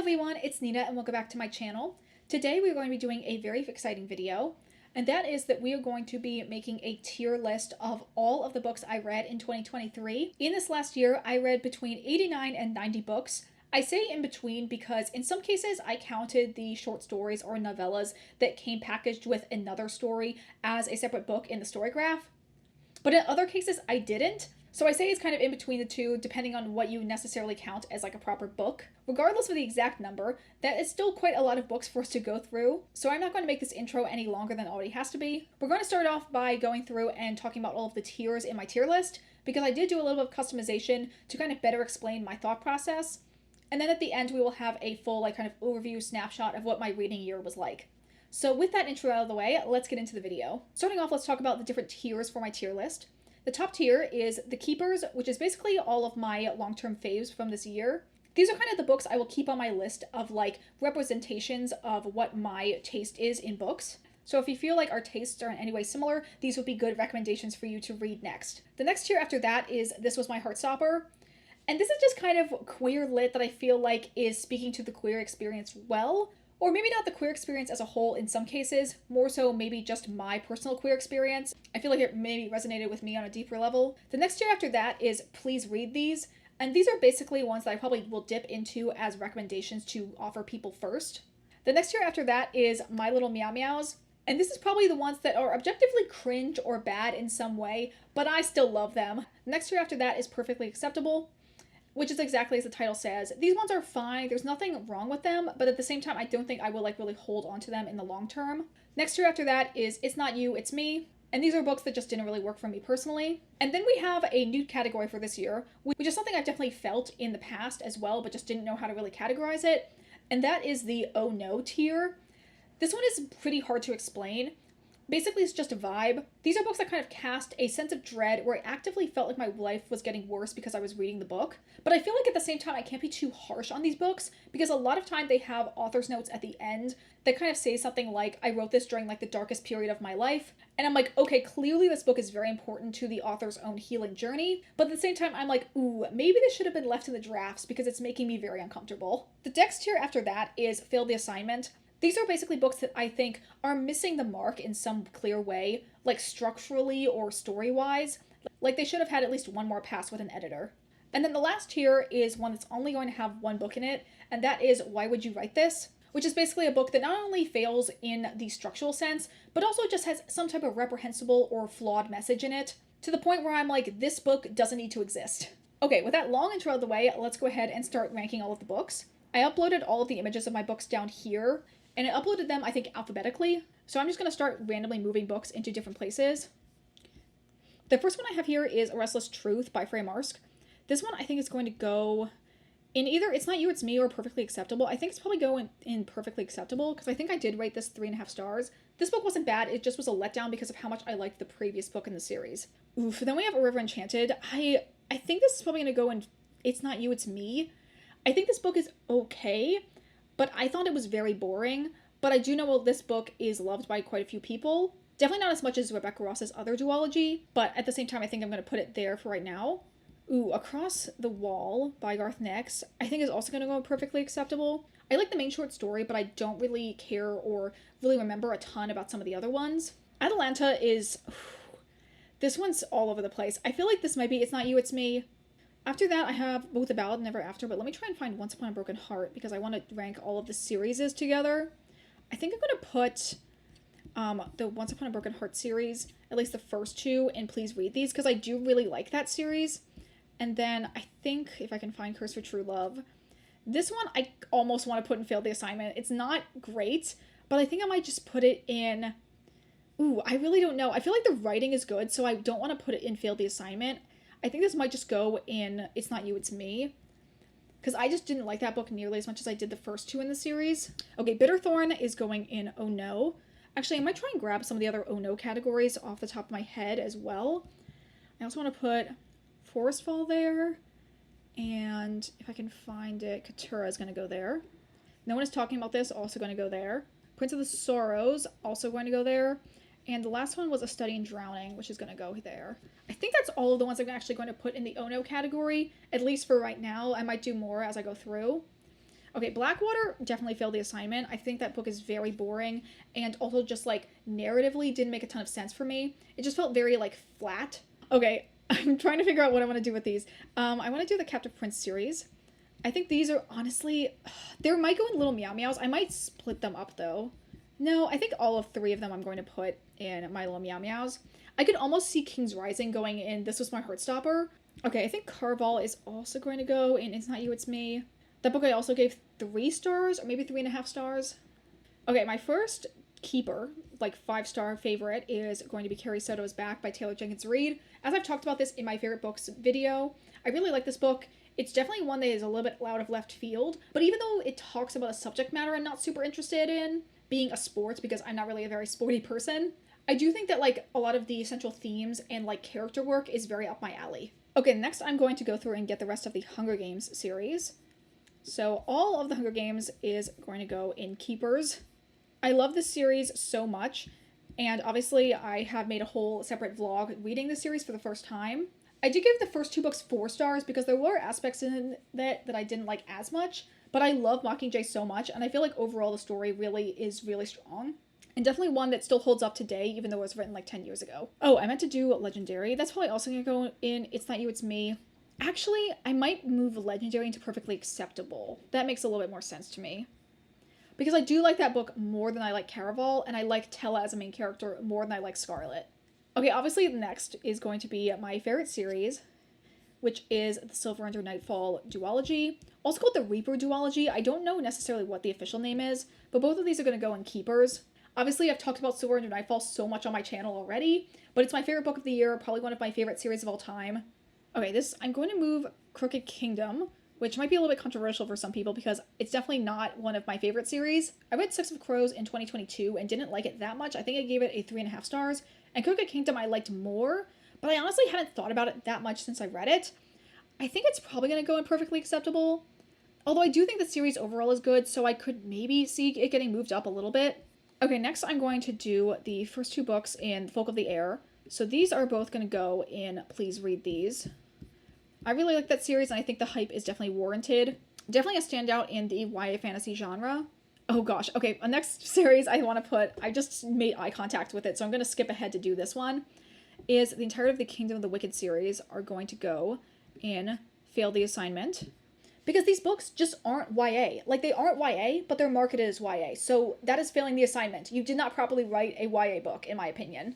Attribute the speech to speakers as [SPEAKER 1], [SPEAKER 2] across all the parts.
[SPEAKER 1] everyone, it's Nina and welcome back to my channel. Today we're going to be doing a very exciting video, and that is that we are going to be making a tier list of all of the books I read in 2023. In this last year, I read between 89 and 90 books. I say in between because in some cases I counted the short stories or novellas that came packaged with another story as a separate book in the story graph. But in other cases I didn't. So I say it's kind of in between the two, depending on what you necessarily count as like a proper book. Regardless of the exact number, that is still quite a lot of books for us to go through. So I'm not going to make this intro any longer than it already has to be. We're going to start off by going through and talking about all of the tiers in my tier list, because I did do a little bit of customization to kind of better explain my thought process. And then at the end, we will have a full like kind of overview snapshot of what my reading year was like. So with that intro out of the way, let's get into the video. Starting off, let's talk about the different tiers for my tier list. The top tier is The Keepers, which is basically all of my long-term faves from this year. These are kind of the books I will keep on my list of like representations of what my taste is in books. So if you feel like our tastes are in any way similar, these would be good recommendations for you to read next. The next tier after that is This Was My Heartstopper. And this is just kind of queer lit that I feel like is speaking to the queer experience well. Or maybe not the queer experience as a whole in some cases, more so maybe just my personal queer experience. I feel like it maybe resonated with me on a deeper level. The next tier after that is Please Read These. And these are basically ones that I probably will dip into as recommendations to offer people first. The next tier after that is My Little Meow Meows. And this is probably the ones that are objectively cringe or bad in some way, but I still love them. The next tier after that is Perfectly Acceptable, which is exactly as the title says. These ones are fine, there's nothing wrong with them, but at the same time, I don't think I will like really hold on to them in the long term. Next tier after that is It's Not You, It's Me. And these are books that just didn't really work for me personally. And then we have a new category for this year, which is something I've definitely felt in the past as well, but just didn't know how to really categorize it. And that is the Oh No tier. This one is pretty hard to explain. Basically, it's just a vibe. These are books that kind of cast a sense of dread where I actively felt like my life was getting worse because I was reading the book. But I feel like at the same time, I can't be too harsh on these books because a lot of time they have author's notes at the end that kind of say something like, I wrote this during like the darkest period of my life. And I'm like, okay, clearly this book is very important to the author's own healing journey. But at the same time, I'm like, ooh, maybe this should have been left in the drafts because it's making me very uncomfortable. The next tier after that is Fail the Assignment. These are basically books that I think are missing the mark in some clear way, like structurally or story-wise. Like they should have had at least one more pass with an editor. And then the last tier is one that's only going to have one book in it, and that is Why Would You Write This? Which is basically a book that not only fails in the structural sense, but also just has some type of reprehensible or flawed message in it, to the point where I'm like, this book doesn't need to exist. Okay, with that long intro out of the way, let's go ahead and start ranking all of the books. I uploaded all of the images of my books down here, and I uploaded them, I think, alphabetically. So I'm just going to start randomly moving books into different places. The first one I have here is A Restless Truth by Freya Marske. This one I think is going to go in either It's Not You, It's Me or Perfectly Acceptable. I think it's probably going in Perfectly Acceptable because I think I did rate this 3.5 stars. This book wasn't bad, it just was a letdown because of how much I liked the previous book in the series. Oof, then we have A River Enchanted. I think this is probably going to go in It's Not You, It's Me. I think this book is okay, but I thought it was very boring. But I do know this book is loved by quite a few people. Definitely not as much as Rebecca Ross's other duology, but at the same time, I think I'm going to put it there for right now. Ooh, Across the Wall by Garth Nix, I think is also going to go Perfectly Acceptable. I like the main short story, but I don't really care or really remember a ton about some of the other ones. Atalanta is... this one's all over the place. I feel like this might be It's Not You, It's Me. After that, I have both A Ballad and Never After, but let me try and find Once Upon a Broken Heart because I want to rank all of the series together. I think I'm going to put the Once Upon a Broken Heart series, at least the first two, and Please Read These because I do really like that series. And then I think if I can find Curse for True Love. This one I almost want to put in Fail the Assignment. It's not great, but I think I might just put it in... Ooh, I really don't know. I feel like the writing is good, so I don't want to put it in Fail the Assignment. I think this might just go in It's Not You, It's Me. Because I just didn't like that book nearly as much as I did the first two in the series. Okay, Bitterthorn is going in Oh No. Actually, I might try and grab some of the other Oh No categories off the top of my head as well. I also want to put Forestfall there. And if I can find it, Katura is going to go there. No One Is Talking About This, also going to go there. Prince of the Sorrows, also going to go there. And the last one was A Study in Drowning, which is going to go there. I think that's all of the ones I'm actually going to put in the Oh No category, at least for right now. I might do more as I go through. Okay, Blackwater definitely failed the assignment. I think that book is very boring and also just like narratively didn't make a ton of sense for me. It just felt very like flat. Okay, I'm trying to figure out what I want to do with these. I want to do the Captive Prince series. I think these are honestly, they might go in Little Meow Meows. I might split them up though. No, I think all of three of them I'm going to put in my Little Meow Meows. I could almost see King's Rising going in This Was My Heartstopper. Okay, I think Caraval is also going to go in It's Not You, It's Me. That book I also gave 3 stars, or maybe 3.5 stars. Okay, my first keeper, like 5-star favorite, is going to be Carrie Soto's Back by Taylor Jenkins Reid. As I've talked about this in my favorite books video, I really like this book. It's definitely one that is a little bit out of left field, but even though it talks about a subject matter I'm not super interested in, being a sport, because I'm not really a very sporty person, I do think that like a lot of the essential themes and like character work is very up my alley. Okay, next I'm going to go through and get the rest of the Hunger Games series. So all of the Hunger Games is going to go in Keepers. I love this series so much, and obviously I have made a whole separate vlog reading this series for the first time. I did give the first 2 books 4 stars because there were aspects in that I didn't like as much, but I love Mockingjay so much, and I feel like overall the story really is really strong. And definitely one that still holds up today, even though it was written like 10 years ago. Oh, I meant to do Legendary. That's probably also going to go in It's Not You, It's Me. Actually, I might move Legendary into Perfectly Acceptable. That makes a little bit more sense to me. Because I do like that book more than I like Caraval, and I like Tella as a main character more than I like Scarlet. Okay, obviously the next is going to be my favorite series, which is the Silver Under Nightfall duology, also called the Reaper duology. I don't know necessarily what the official name is, but both of these are going to go in Keepers. Obviously, I've talked about Silver Under Nightfall so much on my channel already, but it's my favorite book of the year, probably one of my favorite series of all time. Okay, I'm going to move Crooked Kingdom, which might be a little bit controversial for some people because it's definitely not one of my favorite series. I read Six of Crows in 2022 and didn't like it that much. I think I gave it a 3.5 stars. And Crooked Kingdom I liked more, but I honestly haven't thought about it that much since I read it. I think it's probably going to go in Perfectly Acceptable. Although I do think the series overall is good, so I could maybe see it getting moved up a little bit. Okay, next I'm going to do the first 2 books in Folk of the Air. So these are both going to go in Please Read These. I really like that series, and I think the hype is definitely warranted. Definitely a standout in the YA fantasy genre. Oh gosh, okay, the next series I want to put, I just made eye contact with it, so I'm going to skip ahead to do this one, is the entirety of the Kingdom of the Wicked series are going to go in Fail the Assignment. Because these books just aren't YA. Like, they aren't YA, but they're marketed as YA. So that is failing the assignment. You did not properly write a YA book, in my opinion.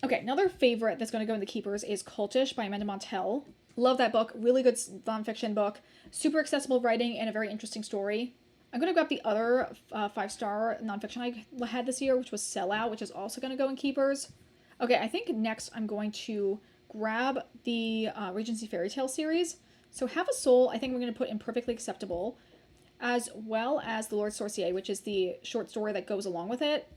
[SPEAKER 1] Okay, another favorite that's going to go in the Keepers is Cultish by Amanda Montell. Love that book. Really good nonfiction book. Super accessible writing and a very interesting story. I'm going to grab the other 5-star nonfiction I had this year, which was Sellout, which is also going to go in Keepers. Okay, I think next I'm going to grab the Regency Fairy Tale series. So Have a Soul, I think we're going to put in Perfectly Acceptable, as well as The Lord Sorcier, which is the short story that goes along with it.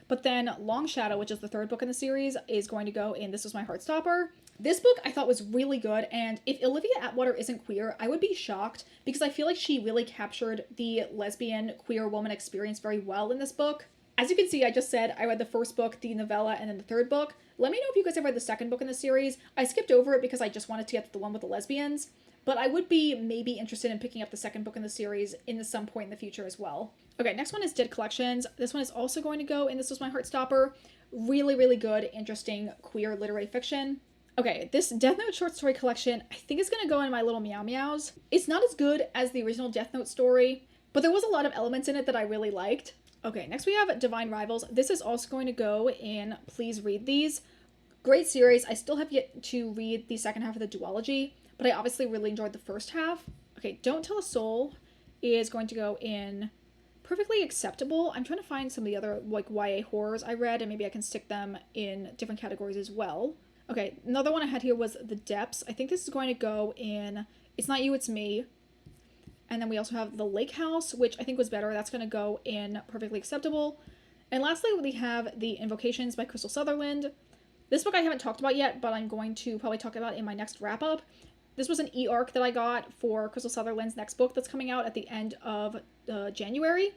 [SPEAKER 1] But then Long Shadow, which is the 3rd book in the series, is going to go in This Was My Heartstopper. This book I thought was really good, and if Olivia Atwater isn't queer, I would be shocked, because I feel like she really captured the lesbian queer woman experience very well in this book. As you can see, I just said I read the 1st book, the novella, and then the 3rd book. Let me know if you guys have read the 2nd book in the series. I skipped over it because I just wanted to get the one with the lesbians, but I would be maybe interested in picking up the 2nd book in the series in some point in the future as well. Okay, next one is Dead Collections. This one is also going to go in This Was My Heartstopper. Really, really good, interesting, queer literary fiction. Okay, this Death Note short story collection, I think is going to go in my Little Meow Meows. It's not as good as the original Death Note story, but there was a lot of elements in it that I really liked. Okay, next we have Divine Rivals. This is also going to go in Please Read These. Great series. I still have yet to read the second half of the duology, but I obviously really enjoyed the first half. Okay, Don't Tell a Soul is going to go in Perfectly Acceptable. I'm trying to find some of the other like YA horrors I read, and maybe I can stick them in different categories as well. Okay, another one I had here was The Depths. I think this is going to go in It's Not You, It's Me. And then we also have The Lake House, which I think was better. That's going to go in Perfectly Acceptable. And lastly, we have The Invocations by Crystal Sutherland. This book I haven't talked about yet, but I'm going to probably talk about in my next wrap-up. This was an e-arc that I got for Crystal Sutherland's next book that's coming out at the end of January.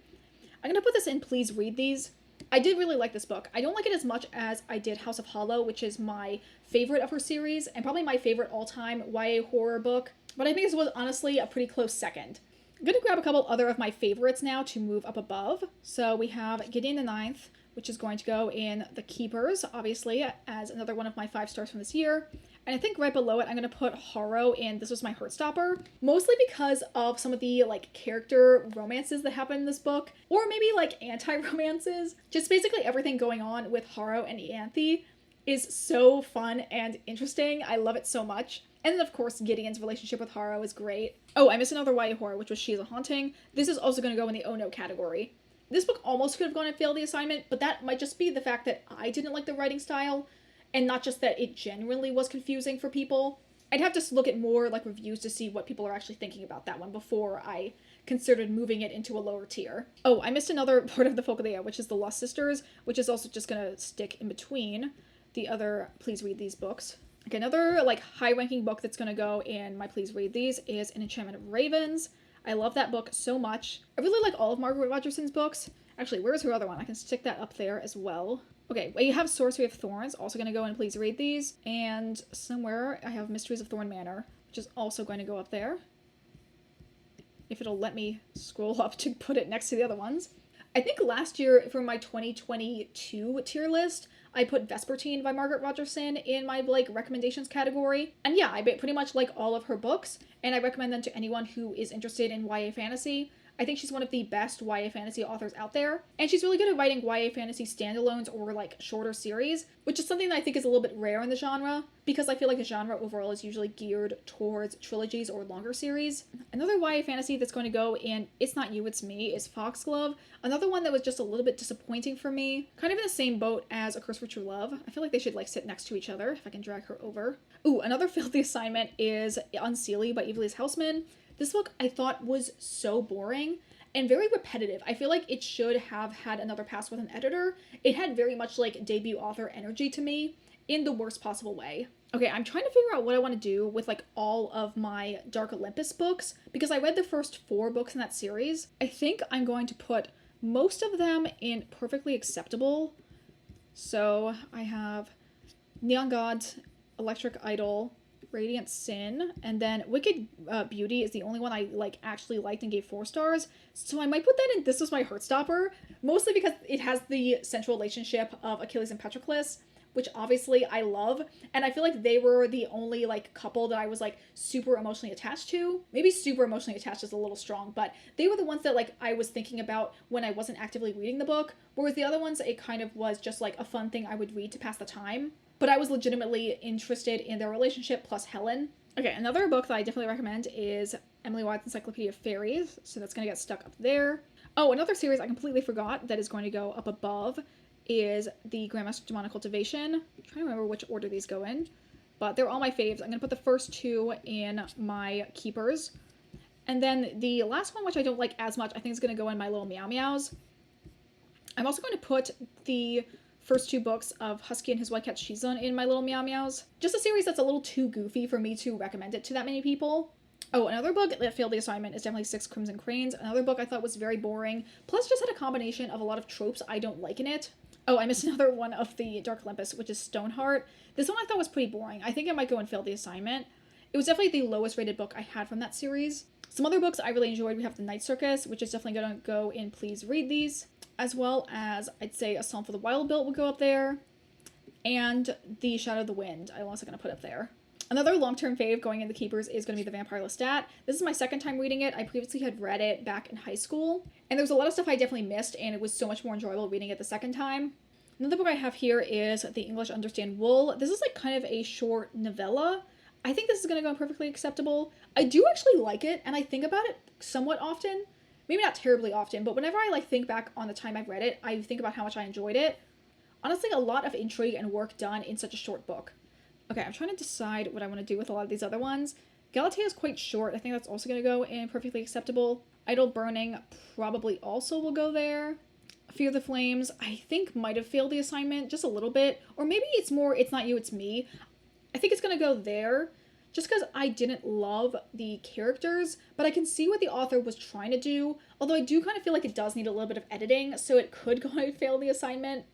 [SPEAKER 1] I'm going to put this in Please Read These. I did really like this book. I don't like it as much as I did House of Hollow, which is my favorite of her series, and probably my favorite all-time YA horror book. But I think this was honestly a pretty close second. I'm going to grab a couple other of my favorites now to move up above. So we have Gideon the Ninth, which is going to go in the Keepers, obviously, as another one of my 5 stars from this year. And I think right below it, I'm going to put Haro in This Was My Heartstopper, mostly because of some of the, like, character romances that happen in this book, or maybe, like, anti-romances. Just basically everything going on with Haro and Ianthe is so fun and interesting. I love it so much. And then, of course, Gideon's relationship with Haro is great. Oh, I missed another YA horror, which was She's a Haunting. This is also going to go in the Oh No category. This book almost could have gone and failed the assignment, but that might just be the fact that I didn't like the writing style, and not just that it genuinely was confusing for people. I'd have to look at more, like, reviews to see what people are actually thinking about that one before I considered moving it into a lower tier. Oh, I missed another part of the Folklea, which is The Lost Sisters, which is also just going to stick in between the other Please Read These books. Okay, another, like, high-ranking book that's going to go in my Please Read These is An Enchantment of Ravens. I love that book so much. I really like all of Margaret Rogerson's books. Actually, where's her other one? I can stick that up there as well. Okay, we have Sorcery of Thorns, also going to go in Please Read These. And somewhere I have Mysteries of Thorn Manor, which is also going to go up there. If it'll let me scroll up to put it next to the other ones. I think last year for my 2022 tier list, I put Vespertine by Margaret Rogerson in my, like, recommendations category. And yeah, I pretty much like all of her books, and I recommend them to anyone who is interested in YA fantasy. I think she's one of the best YA fantasy authors out there, and she's really good at writing YA fantasy standalones or, like, shorter series, which is something that I think is a little bit rare in the genre, because I feel like the genre overall is usually geared towards trilogies or longer series. Another YA fantasy that's going to go in It's Not You, It's Me is Foxglove, another one that was just a little bit disappointing for me, kind of in the same boat as A Curse for True Love. I feel like they should, like, sit next to each other, if I can drag her over. Ooh, another filthy assignment is Unseelie by Evelise Hausman. This book I thought was so boring and very repetitive. I feel like it should have had another pass with an editor. It had very much, like, debut author energy to me in the worst possible way. Okay, I'm trying to figure out what I want to do with, like, all of my Dark Olympus books, because I read the first 4 books in that series. I think I'm going to put most of them in Perfectly Acceptable. So I have Neon Gods, Electric Idol, Radiant Sin, and then Wicked Beauty is the only one I, like, actually liked and gave 4 stars. So I might put that in This Was My Heartstopper, mostly because it has the central relationship of Achilles and Patroclus, which obviously I love, and I feel like they were the only, like, couple that I was, like, super emotionally attached to. Maybe super emotionally attached is a little strong, but they were the ones that, like, I was thinking about when I wasn't actively reading the book, whereas the other ones, it kind of was just, like, a fun thing I would read to pass the time. But I was legitimately interested in their relationship plus Helen. Okay, another book that I definitely recommend is Emily Watts' Encyclopedia of Fairies, so that's going to get stuck up there. Oh, another series I completely forgot that is going to go up above is the Grandmaster Demonic Cultivation. I'm trying to remember which order these go in, but they're all my faves. I'm going to put the first 2 in my Keepers. And then the last one, which I don't like as much, I think is going to go in my Little Meow Meows. I'm also going to put the first 2 books of Husky and His White Cat Shizun in my Little Meow Meows. Just a series that's a little too goofy for me to recommend it to that many people. Oh, another book that failed the assignment is definitely Six Crimson Cranes. Another book I thought was very boring, plus just had a combination of a lot of tropes I don't like in it. Oh, I missed another one of the Dark Olympus, which is Stoneheart. This one I thought was pretty boring. I think it might go and fail the assignment. It was definitely the lowest rated book I had from that series. Some other books I really enjoyed, we have The Night Circus, which is definitely going to go in Please Read These, as well as, I'd say, A Psalm for the Wild Built would go up there, and The Shadow of the Wind I'm also going to put up there. Another long-term fave going in the Keepers is going to be The Vampire Lestat. This is my second time reading it. I previously had read it back in high school, and there was a lot of stuff I definitely missed, and it was so much more enjoyable reading it the second time. Another book I have here is The English Understand Wool. This is, like, kind of a short novella. I think this is going to go Perfectly Acceptable. I do actually like it, and I think about it somewhat often. Maybe not terribly often, but whenever I, like, think back on the time I've read it, I think about how much I enjoyed it. Honestly, a lot of intrigue and work done in such a short book. Okay, I'm trying to decide what I want to do with a lot of these other ones. Galatea is quite short. I think that's also going to go in Perfectly Acceptable. Idle Burning probably also will go there. Fear the Flames, I think might have failed the assignment just a little bit. Or maybe it's more It's Not You, It's Me. I think it's going to go there just because I didn't love the characters, but I can see what the author was trying to do. Although I do kind of feel like it does need a little bit of editing, so it could go and fail the assignment.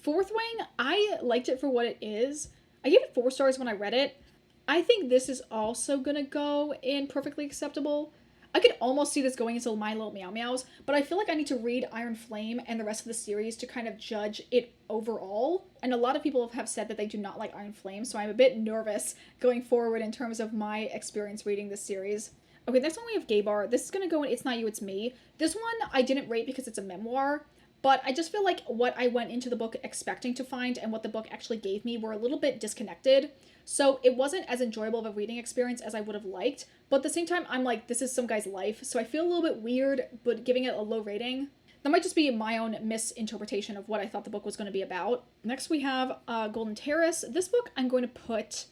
[SPEAKER 1] Fourth Wing, I liked it for what it is. I gave it 4 stars when I read it. I think this is also going to go in Perfectly Acceptable. I could almost see this going into My Little Meow Meows, but I feel like I need to read Iron Flame and the rest of the series to kind of judge it overall. And a lot of people have said that they do not like Iron Flame, so I'm a bit nervous going forward in terms of my experience reading this series. Okay, next one we have Gay Bar. This is going to go in It's Not You, It's Me. This one I didn't rate because it's a memoir, but I just feel like what I went into the book expecting to find and what the book actually gave me were a little bit disconnected. So it wasn't as enjoyable of a reading experience as I would have liked. But at the same time, I'm like, this is some guy's life. So I feel a little bit weird, but giving it a low rating. That might just be my own misinterpretation of what I thought the book was going to be about. Next we have Golden Terrace. This book I'm going to put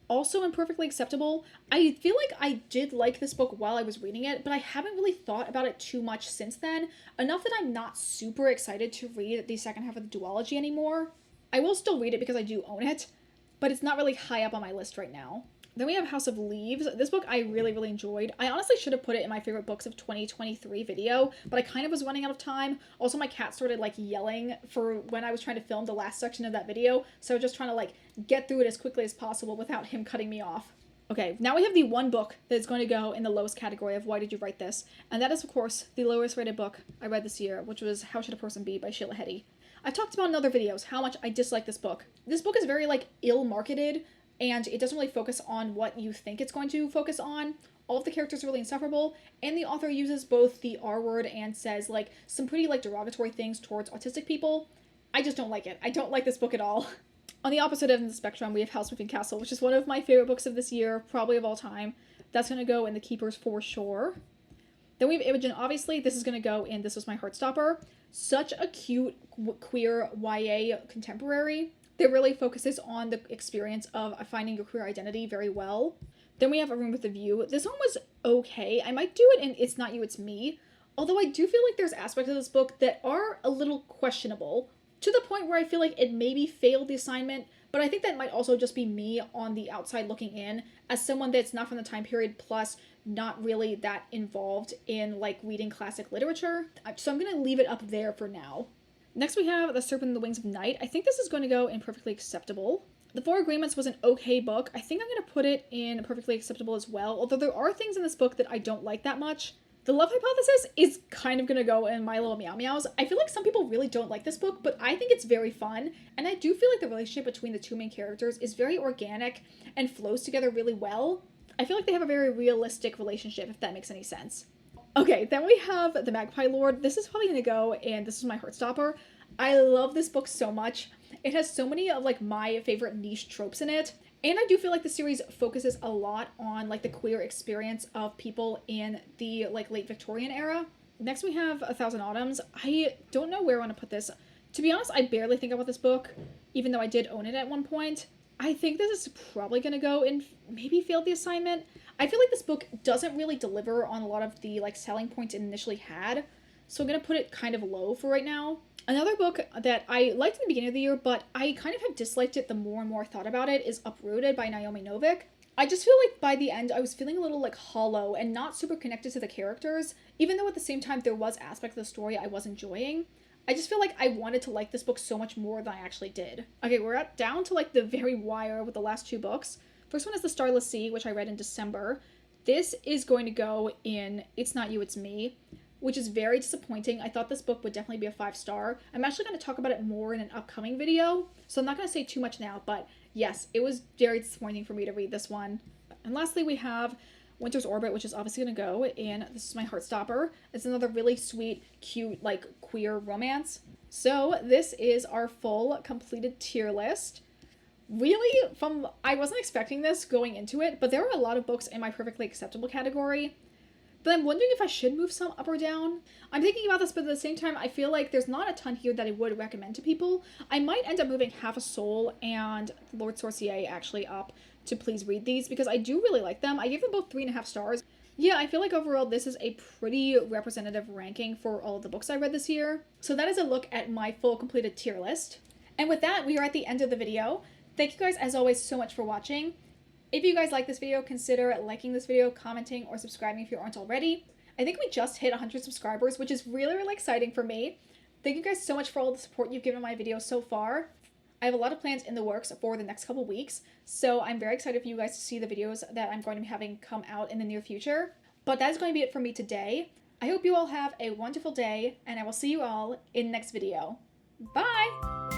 [SPEAKER 1] also imperfectly acceptable. I feel like I did like this book while I was reading it, but I haven't really thought about it too much since then. Enough that I'm not super excited to read the second half of the duology anymore. I will still read it because I do own it, but it's not really high up on my list right now. Then we have House of Leaves. This book I really, really enjoyed. I honestly should have put it in my favorite books of 2023 video, but I kind of was running out of time. Also, my cat started like yelling for when I was trying to film the last section of that video, so I was just trying to like get through it as quickly as possible without him cutting me off. Okay, now we have the one book that is going to go in the lowest category of why did you write this, and that is of course the lowest rated book I read this year, which was How Should a Person Be by Sheila Heti. I've talked about in other videos how much I dislike this book. This book is very like ill-marketed, and it doesn't really focus on what you think it's going to focus on. All of the characters are really insufferable, and the author uses both the R word and says like some pretty like derogatory things towards autistic people. I just don't like it. I don't like this book at all. On the opposite end of the spectrum, we have House Moving Castle, which is one of my favorite books of this year, probably of all time. That's going to go in The Keepers for sure. Then we have Imogen, obviously. This is going to go in This Was My Heartstopper. Such a cute queer YA contemporary that really focuses on the experience of finding your queer identity very well. Then we have A Room with a View. This one was okay. I might do it in It's Not You, It's Me. Although I do feel like there's aspects of this book that are a little questionable, to the point where I feel like it maybe failed the assignment, but I think that might also just be me on the outside looking in, as someone that's not from the time period, plus not really that involved in like reading classic literature. So I'm gonna leave it up there for now. Next we have The Serpent and the Wings of Night. I think this is going to go in Perfectly Acceptable. The Four Agreements was an okay book. I think I'm going to put it in Perfectly Acceptable as well, although there are things in this book that I don't like that much. The Love Hypothesis is kind of going to go in My Little Meow Meows. I feel like some people really don't like this book, but I think it's very fun, and I do feel like the relationship between the two main characters is very organic and flows together really well. I feel like they have a very realistic relationship, if that makes any sense. Okay, then we have The Magpie Lord. This is probably going to go in This Was My Heartstopper. I love this book so much. It has so many of like my favorite niche tropes in it. And I do feel like the series focuses a lot on like the queer experience of people in the like late Victorian era. Next we have A Thousand Autumns. I don't know where I want to put this. To be honest, I barely think about this book, even though I did own it at one point. I think this is probably going to go in maybe failed the assignment. I feel like this book doesn't really deliver on a lot of the like selling points it initially had, so I'm going to put it kind of low for right now. Another book that I liked in the beginning of the year, but I kind of have disliked it the more and more I thought about it, is Uprooted by Naomi Novik. I just feel like by the end I was feeling a little like hollow and not super connected to the characters, even though at the same time there was aspects of the story I was enjoying. I just feel like I wanted to like this book so much more than I actually did. Okay, we're down to like the very wire with the last two books. First one is The Starless Sea, which I read in December. This is going to go in It's Not You, It's Me, which is very disappointing. I thought this book would definitely be a 5-star. I'm actually going to talk about it more in an upcoming video, so I'm not going to say too much now, but yes, it was very disappointing for me to read this one. And lastly, we have Winter's Orbit, which is obviously going to go in This Is My Heartstopper. It's another really sweet, cute, like, queer romance. So this is our full completed tier list. Really, I wasn't expecting this going into it, but there are a lot of books in my Perfectly Acceptable category. But I'm wondering if I should move some up or down. I'm thinking about this, but at the same time, I feel like there's not a ton here that I would recommend to people. I might end up moving Half a Soul and Lord Sorcier actually up to please read these, because I do really like them. I gave them both 3.5 stars. Yeah, I feel like overall this is a pretty representative ranking for all of the books I read this year. So that is a look at my full completed tier list. And with that, we are at the end of the video. Thank you guys, as always, so much for watching. If you guys like this video, consider liking this video, commenting, or subscribing if you aren't already. I think we just hit 100 subscribers, which is really, really exciting for me. Thank you guys so much for all the support you've given my videos so far. I have a lot of plans in the works for the next couple weeks, so I'm very excited for you guys to see the videos that I'm going to be having come out in the near future. But that is going to be it for me today. I hope you all have a wonderful day, and I will see you all in the next video. Bye!